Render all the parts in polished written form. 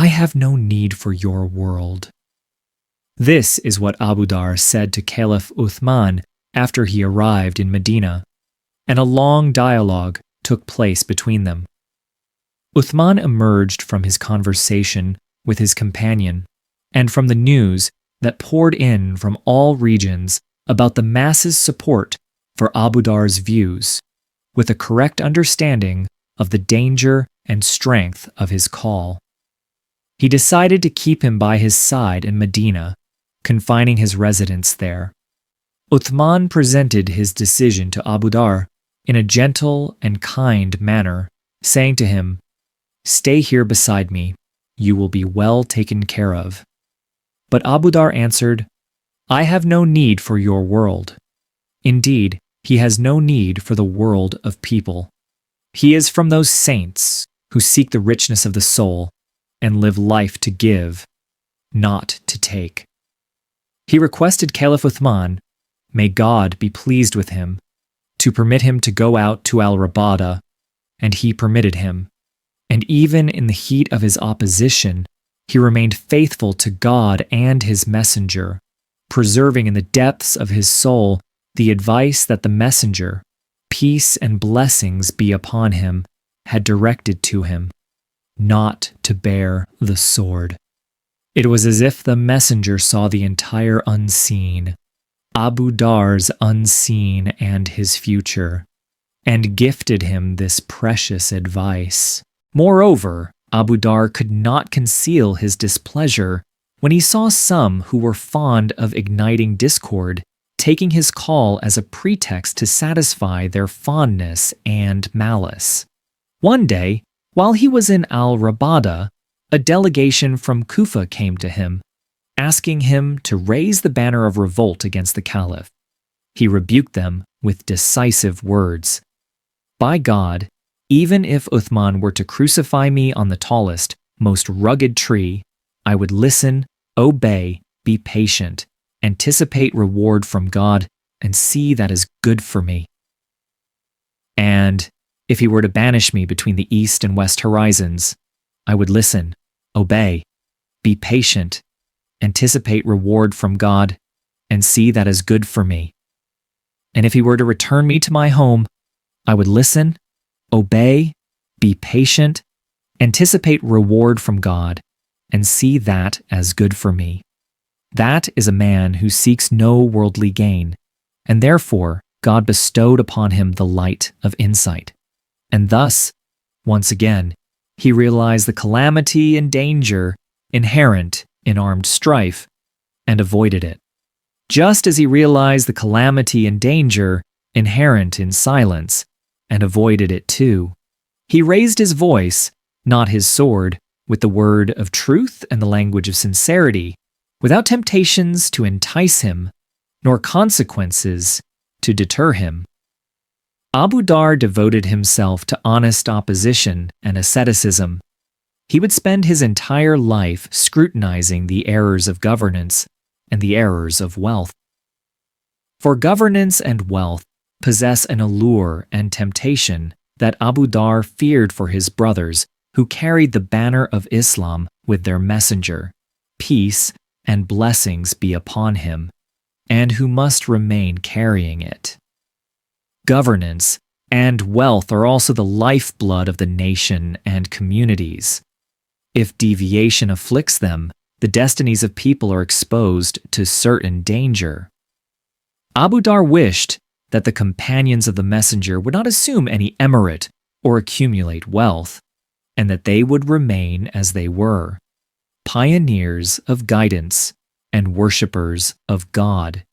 I have no need for your world." This is what Abu Dhar said to Caliph Uthman after he arrived in Medina, and a long dialogue took place between them. Uthman emerged from his conversation with his companion and from the news that poured in from all regions about the masses' support for Abu Dhar's views, with a correct understanding of the danger and strength of his call. He decided to keep him by his side in Medina, confining his residence there. Uthman presented his decision to Abu Dhar in a gentle and kind manner, saying to him, "Stay here beside me. You will be well taken care of." But Abu Dhar answered, "I have no need for your world. Indeed, he has no need for the world of people. He is from those saints who seek the richness of the soul and live life to give, not to take." He requested Caliph Uthman, may God be pleased with him, to permit him to go out to Al-Rabada, and he permitted him. And even in the heat of his opposition, he remained faithful to God and his messenger, preserving in the depths of his soul the advice that the messenger, peace and blessings be upon him, had directed to him, not to bear the sword. It was as if the messenger saw the entire unseen, Abu Dhar's unseen and his future, and gifted him this precious advice. Moreover, Abu Dhar could not conceal his displeasure when he saw some who were fond of igniting discord, taking his call as a pretext to satisfy their fondness and malice. One day, while he was in Al-Rabada, a delegation from Kufa came to him, asking him to raise the banner of revolt against the caliph. He rebuked them with decisive words. "By God, even if Uthman were to crucify me on the tallest, most rugged tree, I would listen, obey, be patient, anticipate reward from God, and see that is good for me. And if he were to banish me between the east and west horizons, I would listen, obey, be patient, anticipate reward from God, and see that is good for me. And if he were to return me to my home, I would listen, obey, be patient, anticipate reward from God, and see that as good for me. That is a man who seeks no worldly gain, and therefore God bestowed upon him the light of insight. And thus, once again, he realized the calamity and danger inherent in armed strife, and avoided it. Just as he realized the calamity and danger inherent in silence, and avoided it too. He raised his voice, not his sword, with the word of truth and the language of sincerity, without temptations to entice him, nor consequences to deter him. Abu Dhar devoted himself to honest opposition and asceticism. He would spend his entire life scrutinizing the errors of governance and the errors of wealth. For governance and wealth possess an allure and temptation that Abu Dhar feared for his brothers who carried the banner of Islam with their messenger, peace and blessings be upon him, and who must remain carrying it. Governance and wealth are also the lifeblood of the nation and communities. If deviation afflicts them, the destinies of people are exposed to certain danger. Abu Dhar wished that the companions of the messenger would not assume any emirate or accumulate wealth, and that they would remain as they were, pioneers of guidance and worshippers of God.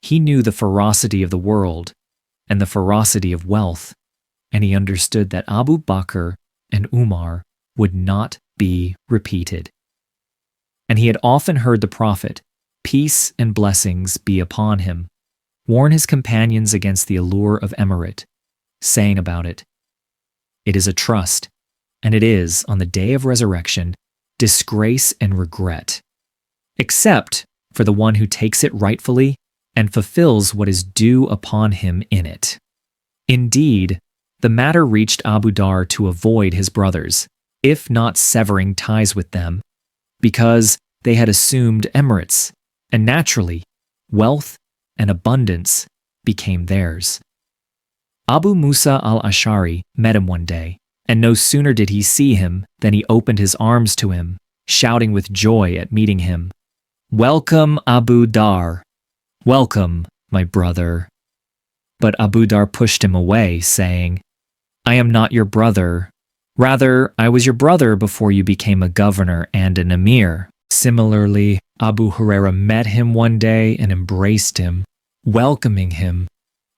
He knew the ferocity of the world and the ferocity of wealth, and he understood that Abu Bakr and Umar would not be repeated. And he had often heard the Prophet, peace and blessings be upon him, warn his companions against the allure of emirate, saying about it, "It is a trust, and it is, on the day of resurrection, disgrace and regret, except for the one who takes it rightfully and fulfills what is due upon him in it." Indeed, the matter reached Abu Dhar to avoid his brothers, if not severing ties with them, because they had assumed emirates, and naturally, wealth and abundance became theirs. Abu Musa al-Ash'ari met him one day, and no sooner did he see him than he opened his arms to him, shouting with joy at meeting him, "Welcome, Abu Dhar! Welcome, my brother." But Abu Dhar pushed him away, saying, "I am not your brother. Rather, I was your brother before you became a governor and an emir." Similarly, Abu Huraira met him one day and embraced him, welcoming him.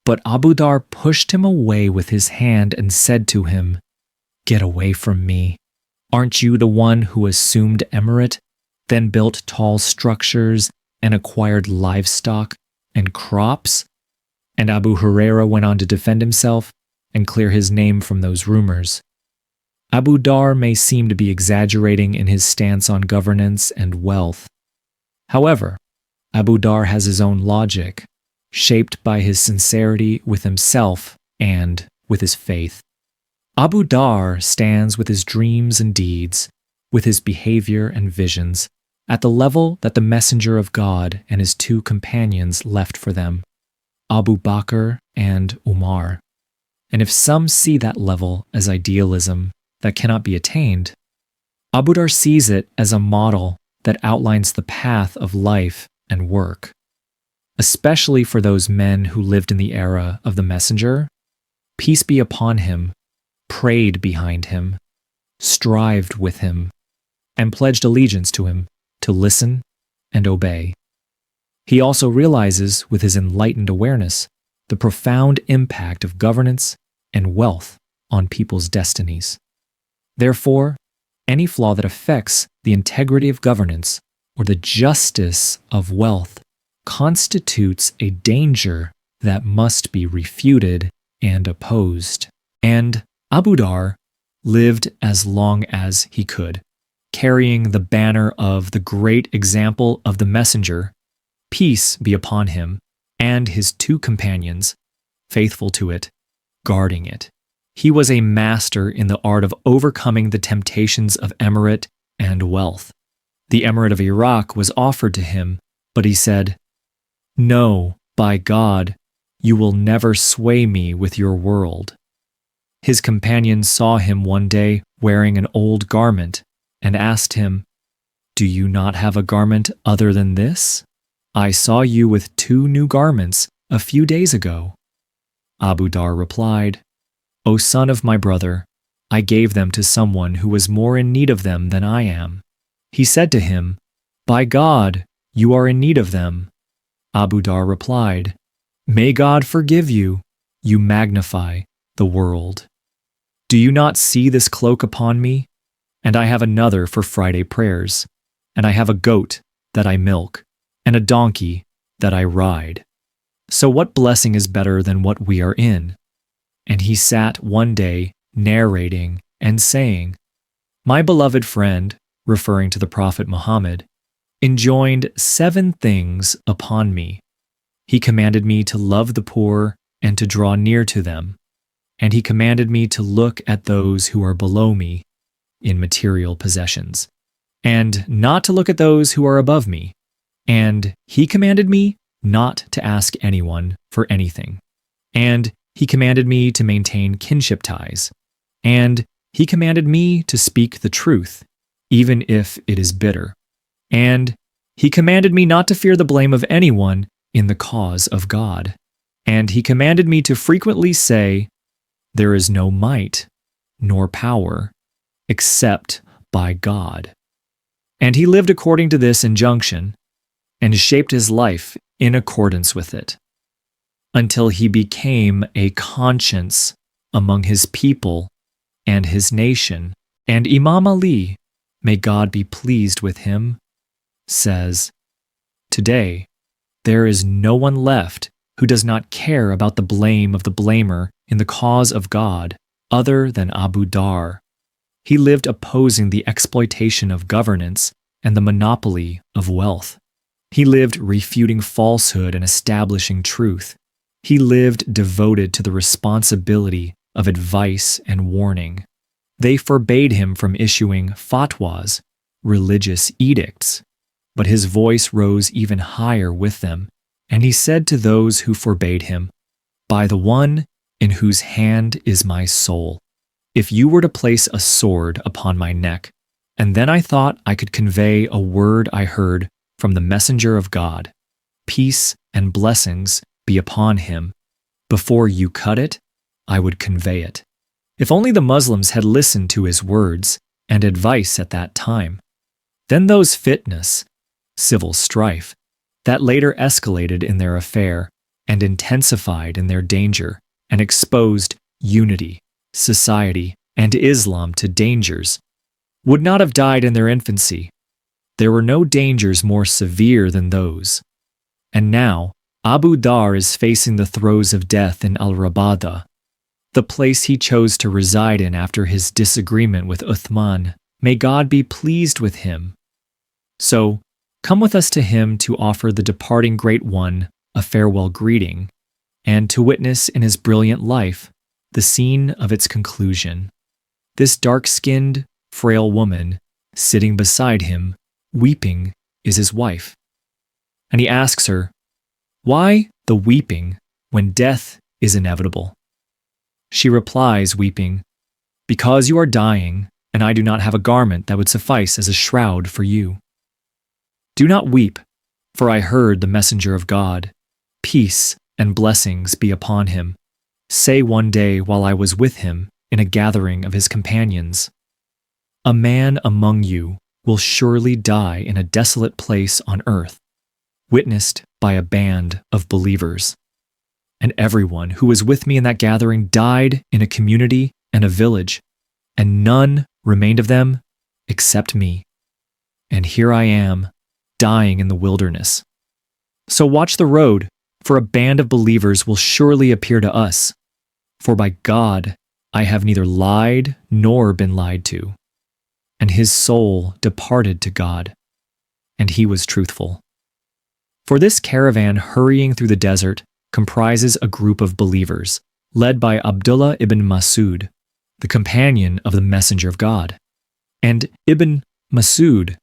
But Abu Dhar pushed him away with his hand and said to him, "Get away from me. Aren't you the one who assumed emirate, then built tall structures and acquired livestock and crops?" And Abu Huraira went on to defend himself and clear his name from those rumors. Abu Dhar may seem to be exaggerating in his stance on governance and wealth. However, Abu Dhar has his own logic, shaped by his sincerity with himself and with his faith. Abu Dhar stands with his dreams and deeds, with his behavior and visions, at the level that the Messenger of God and his two companions left for them, Abu Bakr and Umar. And if some see that level as idealism that cannot be attained, Abu Dhar sees it as a model that outlines the path of life and work, especially for those men who lived in the era of the Messenger, peace be upon him, prayed behind him, strived with him, and pledged allegiance to him to listen and obey. He also realizes with his enlightened awareness the profound impact of governance and wealth on people's destinies. Therefore, any flaw that affects the integrity of governance or the justice of wealth constitutes a danger that must be refuted and opposed. And Abu Dhar lived as long as he could, carrying the banner of the great example of the Messenger, peace be upon him, and his two companions, faithful to it, guarding it. He was a master in the art of overcoming the temptations of emirate and wealth. The emirate of Iraq was offered to him, but he said, "No, by God, you will never sway me with your world." His companions saw him one day wearing an old garment and asked him, "Do you not have a garment other than this? I saw you with 2 new garments a few days ago." Abu Dhar replied, "O son of my brother, I gave them to someone who was more in need of them than I am." He said to him, "By God, you are in need of them." Abu Dhar replied, "May God forgive you, you magnify the world. Do you not see this cloak upon me? And I have another for Friday prayers, and I have a goat that I milk, and a donkey that I ride. So what blessing is better than what we are in?" And he sat one day narrating and saying, "My beloved friend," referring to the Prophet Muhammad, "enjoined 7 things upon me. He commanded me to love the poor and to draw near to them. And he commanded me to look at those who are below me in material possessions, and not to look at those who are above me. And he commanded me not to ask anyone for anything. And he commanded me to maintain kinship ties. And he commanded me to speak the truth, even if it is bitter. And he commanded me not to fear the blame of anyone in the cause of God. And he commanded me to frequently say, 'There is no might nor power except by God.' And he lived according to this injunction and shaped his life in accordance with it, until he became a conscience among his people and his nation. And Imam Ali, may God be pleased with him, says, 'Today there is no one left who does not care about the blame of the blamer in the cause of God other than Abu Dhar. He lived opposing the exploitation of governance and the monopoly of wealth. He lived refuting falsehood and establishing truth. He lived devoted to the responsibility of advice and warning. They forbade him from issuing fatwas, religious edicts, but his voice rose even higher with them, and he said to those who forbade him, "By the one in whose hand is my soul, if you were to place a sword upon my neck, and then I thought I could convey a word I heard from the messenger of God, peace and blessings be upon him, before you cut it, I would convey it." If only the Muslims had listened to his words and advice at that time. Then those fitness, civil strife, that later escalated in their affair and intensified in their danger and exposed unity, society, and Islam to dangers, would not have died in their infancy. There were no dangers more severe than those. And now, Abu Dhar is facing the throes of death in Al-Rabada, the place he chose to reside in after his disagreement with Uthman. May God be pleased with him. So, come with us to him to offer the departing Great One a farewell greeting, and to witness in his brilliant life the scene of its conclusion. This dark-skinned, frail woman, sitting beside him, weeping, is his wife. And he asks her, "Why the weeping when death is inevitable?" She replies, weeping, "Because you are dying, and I do not have a garment that would suffice as a shroud for you." "Do not weep, for I heard the messenger of God, peace and blessings be upon him, say one day while I was with him in a gathering of his companions, 'A man among you will surely die in a desolate place on earth, witnessed by a band of believers. And everyone who was with me in that gathering died in a community and a village, and none remained of them except me. And here I am, dying in the wilderness. So watch the road, for a band of believers will surely appear to us. For by God, I have neither lied nor been lied to.' And his soul departed to God, and he was truthful." For this caravan hurrying through the desert comprises a group of believers, led by Abdullah ibn Masud, the companion of the Messenger of God. And Ibn Masud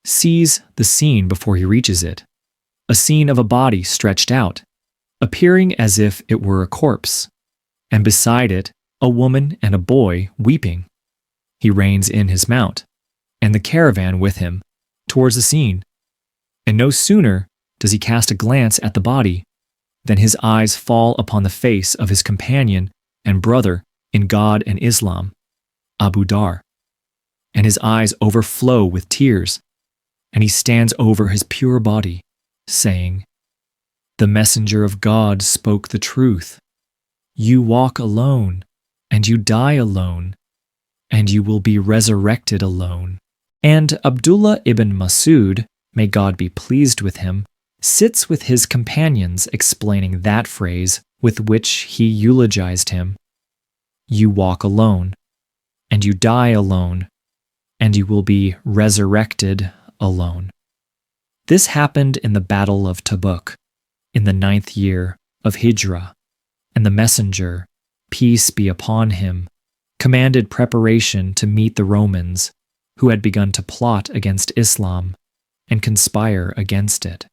sees the scene before he reaches it, a scene of a body stretched out, appearing as if it were a corpse, and beside it a woman and a boy weeping. He reins in his mount, and the caravan with him, towards the scene, and no sooner does he cast a glance at the body than his eyes fall upon the face of his companion and brother in God and Islam, Abu Dhar, and his eyes overflow with tears, and he stands over his pure body, saying, "The messenger of God spoke the truth. You walk alone, and you die alone, and you will be resurrected alone." And Abdullah ibn Masud, may God be pleased with him, sits with his companions explaining that phrase with which he eulogized him. You walk alone, and you die alone, and you will be resurrected alone. This happened in the Battle of Tabuk, in the 9th year of Hijrah, and the messenger, peace be upon him, commanded preparation to meet the Romans, who had begun to plot against Islam and conspire against it.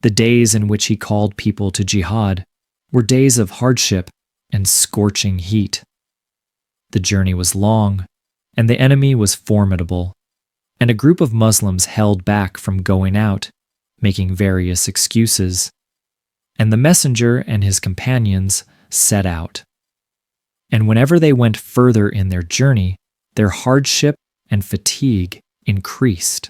The days in which he called people to jihad were days of hardship and scorching heat. The journey was long, and the enemy was formidable, and a group of Muslims held back from going out, making various excuses, and the messenger and his companions set out. And whenever they went further in their journey, their hardship and fatigue increased.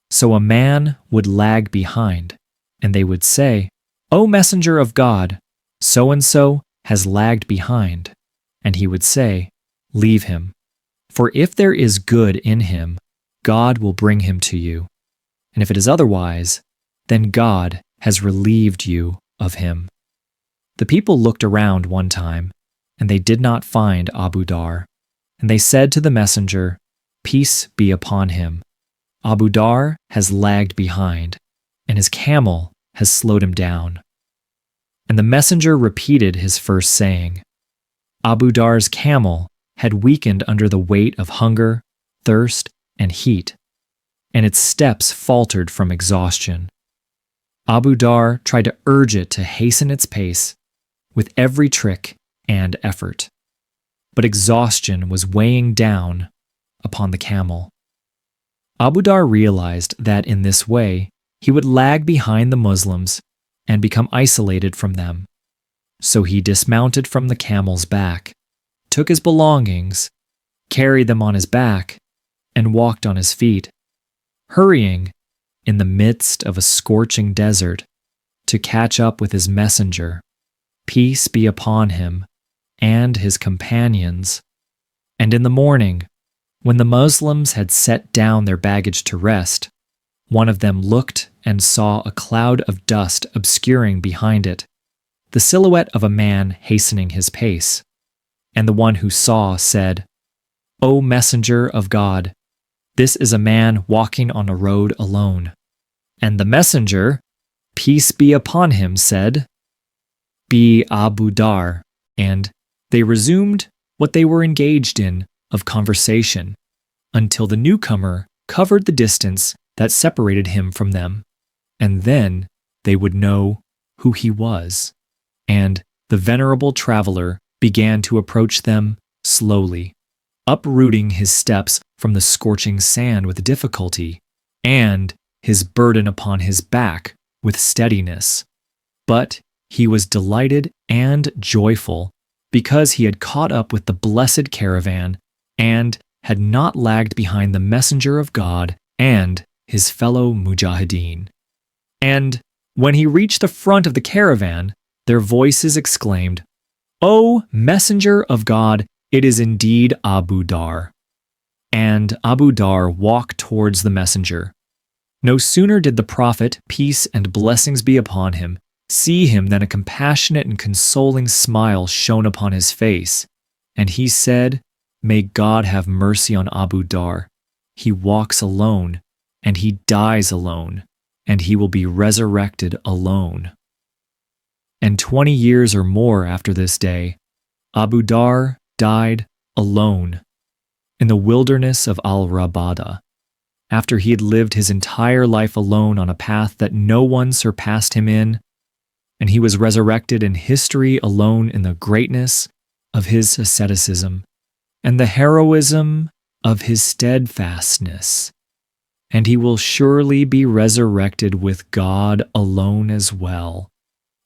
So a man would lag behind, and they would say, "O messenger of God, so-and-so has lagged behind." And he would say, "Leave him, for if there is good in him, God will bring him to you. And if it is otherwise, then God has relieved you of him." The people looked around one time, and they did not find Abu Dhar. And they said to the messenger, "Peace be upon him. Abu Dhar has lagged behind, and his camel has slowed him down." And the messenger repeated his first saying, "Abu Dhar's camel had weakened under the weight of hunger, thirst, and heat, and its steps faltered from exhaustion. Abu Dhar tried to urge it to hasten its pace with every trick and effort, but exhaustion was weighing down upon the camel. Abu Dhar realized that in this way he would lag behind the Muslims and become isolated from them. So he dismounted from the camel's back, took his belongings, carried them on his back, and walked on his feet, hurrying in the midst of a scorching desert to catch up with his messenger, peace be upon him, and his companions. And in the morning, when the Muslims had set down their baggage to rest, one of them looked and saw a cloud of dust obscuring behind it, the silhouette of a man hastening his pace. And the one who saw said, "O messenger of God, this is a man walking on a road alone." And the messenger, peace be upon him, said, "Be Abu Dhar," and they resumed what they were engaged in of conversation until the newcomer covered the distance that separated him from them, and then they would know who he was. And the venerable traveler began to approach them slowly, uprooting his steps from the scorching sand with difficulty, and his burden upon his back with steadiness. But he was delighted and joyful because he had caught up with the blessed caravan and had not lagged behind the messenger of God and his fellow mujahideen. And when he reached the front of the caravan, their voices exclaimed, "O messenger of God, it is indeed Abu Dhar." And Abu Dhar walked towards the messenger. No sooner did the Prophet, peace and blessings be upon him, see him than a compassionate and consoling smile shone upon his face, and he said, "May God have mercy on Abu Dhar. He walks alone, and he dies alone, and he will be resurrected alone." And 20 years or more after this day, Abu Dhar died alone in the wilderness of Al-Rabada, after he had lived his entire life alone on a path that no one surpassed him in, and he was resurrected in history alone in the greatness of his asceticism and the heroism of his steadfastness. And he will surely be resurrected with God alone as well,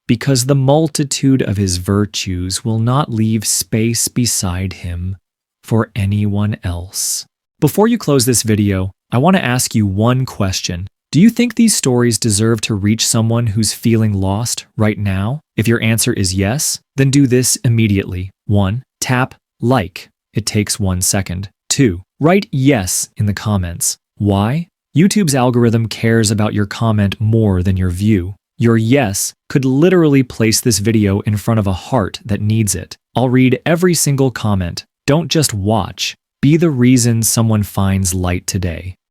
because the multitude of his virtues will not leave space beside him for anyone else. Before you close this video, I want to ask you one question. Do you think these stories deserve to reach someone who's feeling lost right now? If your answer is yes, then do this immediately. 1. Tap like. It takes 1 second. 2. Write yes in the comments. Why? YouTube's algorithm cares about your comment more than your view. Your yes could literally place this video in front of a heart that needs it. I'll read every single comment. Don't just watch. Be the reason someone finds light today.